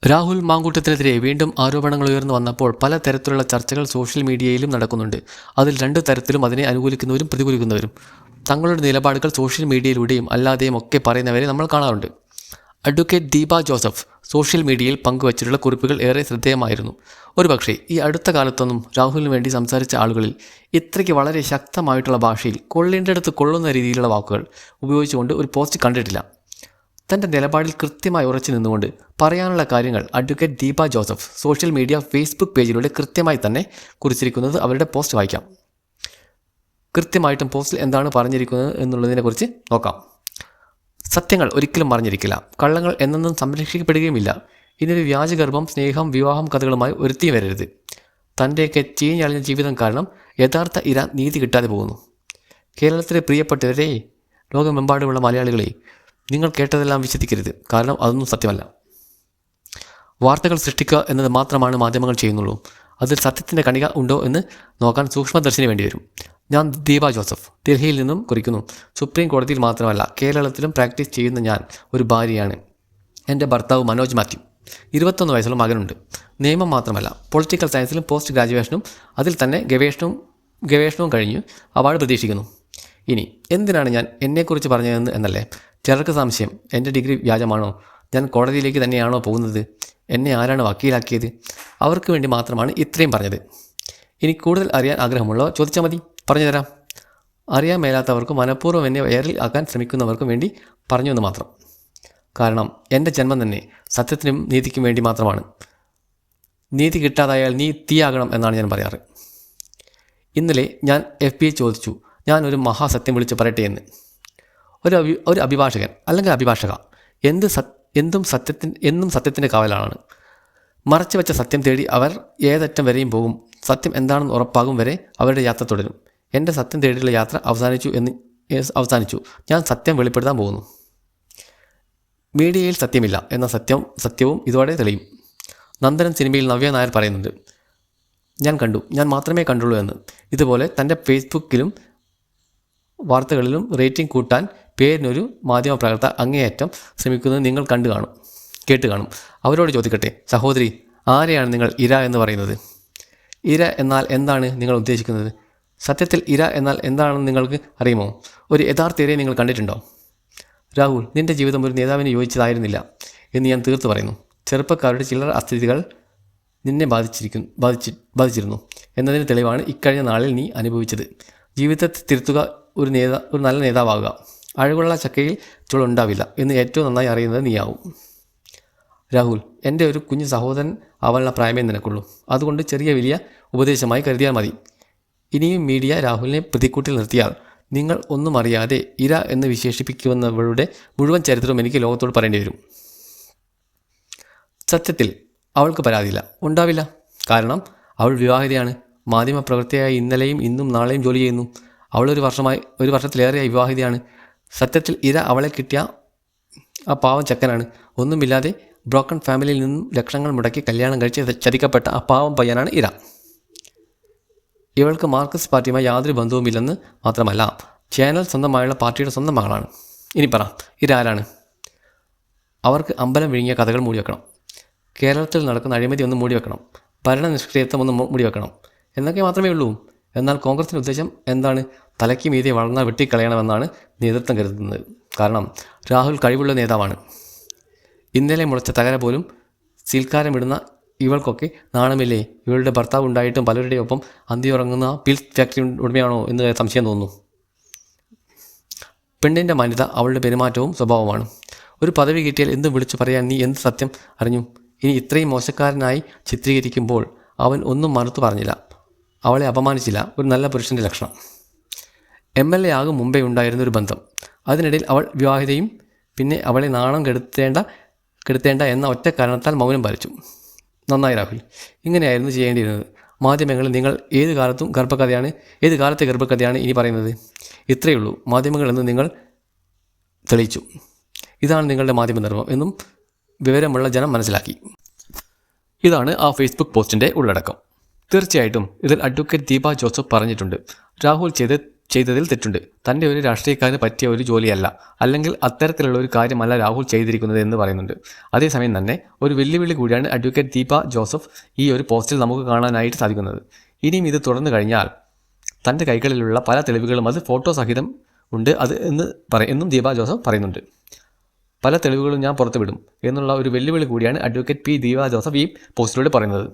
രാഹുൽ മാങ്കൂട്ടത്തിനെതിരെ വീണ്ടും ആരോപണങ്ങൾ ഉയർന്നു വന്നപ്പോൾ പല തരത്തിലുള്ള ചർച്ചകൾ സോഷ്യൽ മീഡിയയിലും നടക്കുന്നുണ്ട്. അതിൽ രണ്ട് തരത്തിലും അതിനെ അനുകൂലിക്കുന്നവരും പ്രതികൂലിക്കുന്നവരും. തങ്ങളുടെ നിലപാടുകൾ സോഷ്യൽ മീഡിയയിലൂടെയും അല്ലാതെയും ഒക്കെ പറയുന്നവരെ നമ്മൾ കാണാറുണ്ട്. അഡ്വക്കേറ്റ് ദീപ ജോസഫ് സോഷ്യൽ മീഡിയയിൽ പങ്കുവച്ചിട്ടുള്ള കുറിപ്പുകൾ ഏറെ ശ്രദ്ധേയമായിരുന്നു. ഒരുപക്ഷേ ഈ അടുത്ത കാലത്തൊന്നും രാഹുലിന് വേണ്ടി സംസാരിച്ച ആളുകളിൽ ഇത്രയ്ക്ക് വളരെ ശക്തമായിട്ടുള്ള ഭാഷയിൽ കൊള്ളേണ്ടടുത്ത് കൊള്ളുന്ന രീതിയിലുള്ള വാക്കുകൾ ഉപയോഗിച്ചുകൊണ്ട് ഒരു പോസ്റ്റ് കണ്ടിട്ടില്ല. തൻ്റെ നിലപാടിൽ കൃത്യമായി ഉറച്ചു നിന്നുകൊണ്ട് പറയാനുള്ള കാര്യങ്ങൾ advocate Deepa Joseph social media Facebook പേജിലൂടെ കൃത്യമായി തന്നെ കുറിച്ചിരിക്കുന്നത് അവരുടെ പോസ്റ്റ് വായിക്കാം. കൃത്യമായിട്ടും പോസ്റ്റിൽ എന്താണ് പറഞ്ഞിരിക്കുന്നത് എന്നുള്ളതിനെക്കുറിച്ച് നോക്കാം. സത്യങ്ങൾ ഒരിക്കലും മറിഞ്ഞിരിക്കില്ല. കള്ളങ്ങൾ എന്നെന്നും സംരക്ഷിക്കപ്പെടുകയുമില്ല. ഇനിയൊരു വ്യാജഗർഭം, സ്നേഹം, വിവാഹം കഥകളുമായി ഒരുത്തി വരരുത്. തൻ്റെയൊക്കെ ചീഞ്ഞളിഞ്ഞ ജീവിതം കാരണം യഥാർത്ഥ ഇര നീതി കിട്ടാതെ പോകുന്നു. കേരളത്തിലെ പ്രിയപ്പെട്ടവരെ, ലോകമെമ്പാടുമുള്ള മലയാളികളെ, നിങ്ങൾ കേട്ടതെല്ലാം വിശ്വസിക്കരുത്. കാരണം അതൊന്നും സത്യമല്ല. വാർത്തകൾ സൃഷ്ടിക്കുക എന്നത് മാത്രമാണ് മാധ്യമങ്ങൾ ചെയ്യുന്നുള്ളൂ. അതിൽ സത്യത്തിൻ്റെ കണിക ഉണ്ടോ എന്ന് നോക്കാൻ സൂക്ഷ്മദർശിനി വേണ്ടിവരും. ഞാൻ ദീപ ജോസഫ് ഡൽഹിയിൽ നിന്നും കുറിക്കുന്നു. സുപ്രീം കോടതിയിൽ മാത്രമല്ല കേരളത്തിലും പ്രാക്ടീസ് ചെയ്യുന്ന ഞാൻ ഒരു ഭാര്യയാണ്. എൻ്റെ ഭർത്താവ് മനോജ് മാത്യു. 21 വയസ്സുള്ള മകനുണ്ട്. നിയമം മാത്രമല്ല പൊളിറ്റിക്കൽ സയൻസിലും പോസ്റ്റ് ഗ്രാജുവേഷനും അതിൽ തന്നെ ഗവേഷണവും കഴിഞ്ഞു അവാർഡ് പ്രതീക്ഷിക്കുന്നു. ഇനി എന്തിനാണ് ഞാൻ എന്നെക്കുറിച്ച് പറഞ്ഞതെന്ന് എന്നല്ലേ ചിലർക്ക് സംശയം. എൻ്റെ ഡിഗ്രി വ്യാജമാണോ? ഞാൻ കോടതിയിലേക്ക് തന്നെയാണോ പോകുന്നത്? എന്നെ ആരാണ് വക്കീലാക്കിയത്? അവർക്ക് വേണ്ടി മാത്രമാണ് ഇത്രയും പറഞ്ഞത്. ഇനി കൂടുതൽ അറിയാൻ ആഗ്രഹമുള്ളവർ ചോദിച്ചാൽ മതി, പറഞ്ഞു തരാം. അറിയാൻ മേലാത്തവർക്കും മനഃപൂർവ്വം എന്നെ വയറിൽ ആക്കാൻ ശ്രമിക്കുന്നവർക്കും വേണ്ടി പറഞ്ഞു എന്ന് മാത്രം. കാരണം എൻ്റെ ജന്മം തന്നെ സത്യത്തിനും നീതിക്കും വേണ്ടി മാത്രമാണ്. നീതി കിട്ടാതായാൽ നീ തീയാകണം എന്നാണ് ഞാൻ പറയാറ്. ഇന്നലെ ഞാൻ FB ചോദിച്ചു, ഞാൻ ഒരു മഹാസത്യം വിളിച്ച് പറയട്ടെ എന്ന്. ഒരു അഭിഭാഷകൻ അല്ലെങ്കിൽ അഭിഭാഷക എന്നും സത്യത്തിൻ്റെ കാവലാണ്. മറച്ചു വെച്ച സത്യം തേടി അവർ ഏതറ്റം വരെയും പോകും. സത്യം എന്താണെന്ന് ഉറപ്പാകും വരെ അവരുടെ യാത്ര തുടരും. എൻ്റെ സത്യം തേടിയുള്ള യാത്ര അവസാനിച്ചു. ഞാൻ സത്യം വെളിപ്പെടുത്താൻ പോകുന്നു. മീഡിയയിൽ സത്യമില്ല എന്ന സത്യവും ഇതോടെ തെളിയും. നന്ദനം സിനിമയിൽ നവ്യ നായർ പറയുന്നുണ്ട്, ഞാൻ മാത്രമേ കണ്ടുള്ളൂ എന്ന്. ഇതുപോലെ തൻ്റെ ഫേസ്ബുക്കിലും വാർത്തകളിലും റേറ്റിംഗ് കൂട്ടാൻ പേരിനൊരു മാധ്യമപ്രവർത്തക അങ്ങേയറ്റം ശ്രമിക്കുന്നത് നിങ്ങൾ കേട്ട് കാണും. അവരോട് ചോദിക്കട്ടെ, സഹോദരി, ആരെയാണ് നിങ്ങൾ ഇര എന്ന് പറയുന്നത്? ഇര എന്നാൽ എന്താണ് നിങ്ങൾ ഉദ്ദേശിക്കുന്നത്? സത്യത്തിൽ ഇര എന്നാൽ എന്താണെന്ന് നിങ്ങൾക്ക് അറിയുമോ? ഒരു യഥാർത്ഥ ഇരയെ നിങ്ങൾ കണ്ടിട്ടുണ്ടോ? രാഹുൽ, നിൻ്റെ ജീവിതം ഒരു നേതാവിനെ യോജിച്ചതായിരുന്നില്ല എന്ന് ഞാൻ തീർത്തു പറയുന്നു. ചെറുപ്പക്കാരുടെ ചില്ലറ അസ്ഥിതികൾ നിന്നെ ബാധിച്ചിരുന്നു എന്നതിന് തെളിവാണ് ഇക്കഴിഞ്ഞ നാളിൽ നീ അനുഭവിച്ചത്. ജീവിതത്തെ തിരുത്തുക, ഒരു നല്ല നേതാവാകുക. അഴകുള്ള ചക്കയിൽ ചുളുണ്ടാവില്ല എന്ന് ഏറ്റവും നന്നായി അറിയുന്നത് നീയാവും. രാഹുൽ, എൻ്റെ ഒരു കുഞ്ഞു സഹോദരൻ ആവാനുള്ള പ്രായമേ നിനക്കുള്ളൂ. അതുകൊണ്ട് ചെറിയ വലിയ ഉപദേശമായി കരുതിയാൽ മതി. ഇനിയും മീഡിയ രാഹുലിനെ പ്രതിക്കൂട്ടിൽ നിർത്തിയാൽ നിങ്ങൾ ഒന്നും അറിയാതെ ഇര എന്ന് വിശേഷിപ്പിക്കുന്നവരുടെ മുഴുവൻ ചരിത്രവും എനിക്ക് ലോകത്തോട് പറയേണ്ടി വരും. സത്യത്തിൽ അവൾക്ക് പരാതിയില്ല, ഉണ്ടാവില്ല. കാരണം അവൾ വിവാഹിതയാണ്. മാധ്യമപ്രവർത്തകയായി ഇന്നലെയും ഇന്നും നാളെയും ജോലി ചെയ്യുന്നു. അവൾ ഒരു വർഷത്തിലേറെയായി വിവാഹിതയാണ്. സത്യത്തിൽ ഇര അവളെ കിട്ടിയ ആ പാവം ചെക്കനാണ്. ഒന്നുമില്ലാതെ ബ്രോക്കൺ ഫാമിലിയിൽ നിന്നും ലക്ഷങ്ങൾ മുടക്കി കല്യാണം കഴിച്ച് ചതിക്കപ്പെട്ട ആ പാവം പയ്യനാണ് ഇര. ഇവൾക്ക് മാർക്സിസ്റ്റ് പാർട്ടിയുമായി യാതൊരു ബന്ധവുമില്ലെന്ന് മാത്രമല്ല, ചാനൽ സ്വന്തമായുള്ള പാർട്ടിയുടെ സ്വന്തം മകളാണ്. ഇനി പറ, ഇര ആരാണ്? അവർക്ക് അമ്പലം വിഴുങ്ങിയ കഥകൾ മൂടിവെക്കണം. കേരളത്തിൽ നടക്കുന്ന അഴിമതി ഒന്ന് മൂടിവെക്കണം. ഭരണ നിഷ്ക്രിയത്വം ഒന്ന് മൂടിവെക്കണം എന്നൊക്കെ മാത്രമേ ഉള്ളൂ. എന്നാൽ കോൺഗ്രസിൻ്റെ ഉദ്ദേശം എന്താണ്? തലയ്ക്ക് മീതെ വളർന്നാൽ വെട്ടിക്കളയണമെന്നാണ് നേതൃത്വം കരുതുന്നത്. കാരണം രാഹുൽ കഴിവുള്ള നേതാവാണ്. ഇന്നലെ മുളച്ച തകര പോലും സീൽക്കാരമിടുന്ന ഇവൾക്കൊക്കെ നാണമില്ലേ? ഇവളുടെ ഭർത്താവ് ഉണ്ടായിട്ടും പലരുടെയും ഒപ്പം അന്തിയുറങ്ങുന്ന പിൽസ് ഫാക്ടറി ഉടമയാണോ എന്ന് സംശയം തോന്നുന്നു. പെണ്ണിൻ്റെ മാന്യത അവളുടെ പെരുമാറ്റവും സ്വഭാവമാണ്. ഒരു പദവി കിട്ടിയാൽ എന്തും വിളിച്ചു പറയാൻ നീ എന്ത് സത്യം അറിഞ്ഞു? ഇനി ഇത്രയും മോശക്കാരനായി ചിത്രീകരിക്കുമ്പോൾ അവൻ ഒന്നും മറുത്തു പറഞ്ഞില്ല, അവളെ അപമാനിച്ചില്ല. ഒരു നല്ല പുരുഷൻ്റെ ലക്ഷണം. MLA ആകും മുമ്പേ ഉണ്ടായിരുന്ന ഒരു ബന്ധം. അതിനിടയിൽ അവൾ വിവാഹിതയും പിന്നെ അവളെ നാണം കെടുത്തേണ്ട എന്ന ഒറ്റ കാരണത്താൽ മൗനം പാലിച്ചു. നന്നായി രാഹുൽ, ഇങ്ങനെയായിരുന്നു ചെയ്യേണ്ടിയിരുന്നത്. മാധ്യമങ്ങളിൽ നിങ്ങൾ ഏത് കാലത്തെ ഗർഭകഥയാണ് ഇനി പറയുന്നത്? ഇത്രയേ ഉള്ളൂ മാധ്യമങ്ങൾ എന്ന് നിങ്ങൾ തെളിയിച്ചു. ഇതാണ് നിങ്ങളുടെ മാധ്യമ ധർമ്മം എന്നും വിവരമുള്ള ജനം മനസ്സിലാക്കി. ഇതാണ് ആ ഫേസ്ബുക്ക് പോസ്റ്റിൻ്റെ ഉള്ളടക്കം. തീർച്ചയായിട്ടും ഇതിൽ അഡ്വക്കേറ്റ് ദീപ ജോസഫ് പറഞ്ഞിട്ടുണ്ട്, രാഹുൽ ചെയ്ത് ചെയ്തതിൽ തെറ്റുണ്ട്. തൻ്റെ ഒരു രാഷ്ട്രീയക്കാരന് പറ്റിയ ഒരു ജോലിയല്ല, അല്ലെങ്കിൽ അത്തരത്തിലുള്ള ഒരു കാര്യമല്ല രാഹുൽ ചെയ്തിരിക്കുന്നത് എന്ന് പറയുന്നുണ്ട്. അതേസമയം തന്നെ ഒരു വെല്ലുവിളി കൂടിയാണ് അഡ്വക്കേറ്റ് ദീപ ജോസഫ് ഈ ഒരു പോസ്റ്റിൽ നമുക്ക് കാണാനായിട്ട് സാധിക്കുന്നത്. ഇനിയും ഇത് തുടർന്നു കഴിഞ്ഞാൽ തൻ്റെ കൈകളിലുള്ള പല തെളിവുകളും അത് ഫോട്ടോ സഹിതം ഉണ്ട് എന്നും ദീപ ജോസഫ് പറയുന്നുണ്ട്. പല തെളിവുകളും ഞാൻ പുറത്തുവിടും എന്നുള്ള ഒരു വെല്ലുവിളി കൂടിയാണ് അഡ്വക്കേറ്റ് ദീപ ജോസഫ് ഈ പോസ്റ്റിലൂടെ പറയുന്നത്.